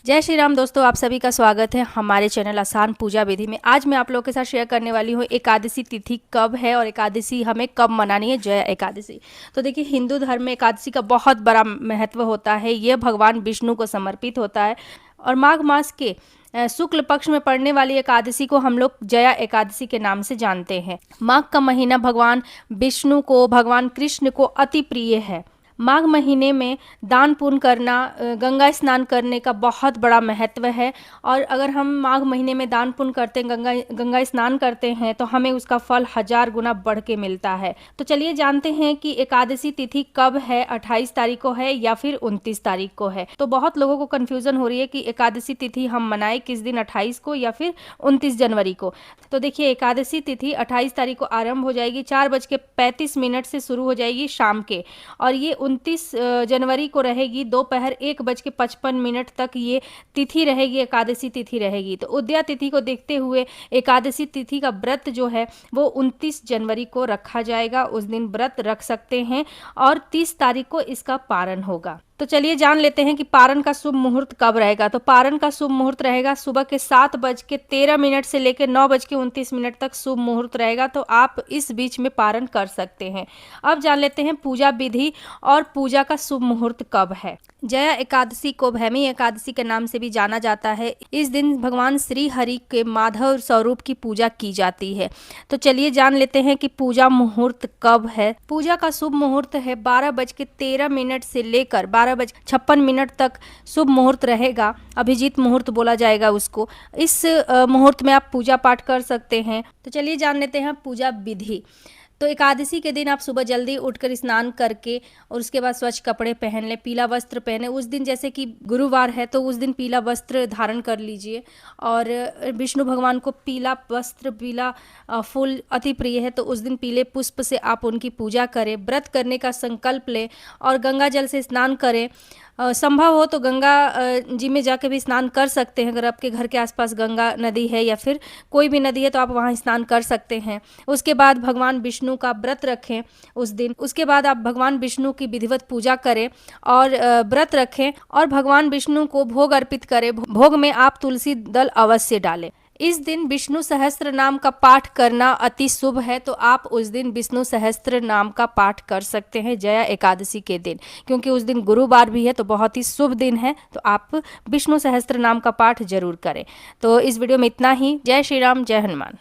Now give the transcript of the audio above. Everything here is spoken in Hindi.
जय श्री राम दोस्तों, आप सभी का स्वागत है हमारे चैनल आसान पूजा विधि में। आज मैं आप लोगों के साथ शेयर करने वाली हूँ एकादशी तिथि कब है और एकादशी हमें कब मनानी है। जय एकादशी। तो देखिए, हिंदू धर्म में एकादशी का बहुत बड़ा महत्व होता है। ये भगवान विष्णु को समर्पित होता है और माघ मास के शुक्ल पक्ष में पड़ने वाली एकादशी को हम लोग जया एकादशी के नाम से जानते हैं। माघ का महीना भगवान विष्णु को, भगवान कृष्ण को अति प्रिय है। माघ महीने में दान पुण्य करना, गंगा स्नान करने का बहुत बड़ा महत्व है। और अगर हम माघ महीने में दान पुण्य करते हैं, गंगा स्नान करते हैं, तो हमें उसका फल 1000 गुना बढ़ के मिलता है। तो चलिए जानते हैं कि एकादशी तिथि कब है, 28 तारीख को है या फिर 29 तारीख को है। तो बहुत लोगों को कन्फ्यूजन हो रही है कि एकादशी तिथि हम मनाएं किस दिन, 28 को या फिर 29 जनवरी को। तो देखिए, एकादशी तिथि 28 तारीख को आरंभ हो जाएगी, 4:35 से शुरू हो जाएगी शाम के, और ये 29 जनवरी को रहेगी दोपहर 1:55 तक ये तिथि रहेगी, एकादशी तिथि रहेगी। तो उदया तिथि को देखते हुए एकादशी तिथि का व्रत जो है वो 29 जनवरी को रखा जाएगा। उस दिन व्रत रख सकते हैं और 30 तारीख को इसका पारण होगा। तो चलिए जान लेते हैं कि पारण का शुभ मुहूर्त कब रहेगा। तो पारण का शुभ मुहूर्त रहेगा सुबह के 7:13 से लेकर 9:29 तक शुभ मुहूर्त रहेगा। तो आप इस बीच में पारण कर सकते हैं। अब जान लेते हैं पूजा विधि और पूजा का शुभ मुहूर्त कब है। जया एकादशी को भैमी एकादशी के नाम से भी जाना जाता है। इस दिन भगवान श्री हरि के माधव स्वरूप की पूजा की जाती है। तो चलिए जान लेते हैं कि पूजा मुहूर्त कब है। पूजा का शुभ मुहूर्त है 12:13 से लेकर 12:56 तक शुभ मुहूर्त रहेगा। अभिजीत मुहूर्त बोला जाएगा उसको। इस मुहूर्त में आप पूजा पाठ कर सकते हैं। तो चलिए जान लेते हैं पूजा विधि। तो एकादशी के दिन आप सुबह जल्दी उठकर स्नान करके और उसके बाद स्वच्छ कपड़े पहन लें, पीला वस्त्र पहने। उस दिन जैसे कि गुरुवार है तो उस दिन पीला वस्त्र धारण कर लीजिए। और विष्णु भगवान को पीला वस्त्र, पीला फूल अति प्रिय है, तो उस दिन पीले पुष्प से आप उनकी पूजा करें। व्रत करने का संकल्प लें और गंगा जल से स्नान करें। संभव हो तो गंगा जी में जाके भी स्नान कर सकते हैं। अगर आपके घर के आसपास गंगा नदी है या फिर कोई भी नदी है तो आप वहाँ स्नान कर सकते हैं। उसके बाद भगवान विष्णु का व्रत रखें उस दिन। उसके बाद आप भगवान विष्णु की विधिवत पूजा करें और व्रत रखें और भगवान विष्णु को भोग अर्पित करें। भोग में आप तुलसी दल अवश्य डालें। इस दिन विष्णु सहस्त्र नाम का पाठ करना अति शुभ है, तो आप उस दिन विष्णु सहस्त्र नाम का पाठ कर सकते हैं जया एकादशी के दिन, क्योंकि उस दिन गुरुवार भी है तो बहुत ही शुभ दिन है। तो आप विष्णु सहस्त्र नाम का पाठ जरूर करें। तो इस वीडियो में इतना ही। जय श्री राम, जय हनुमान।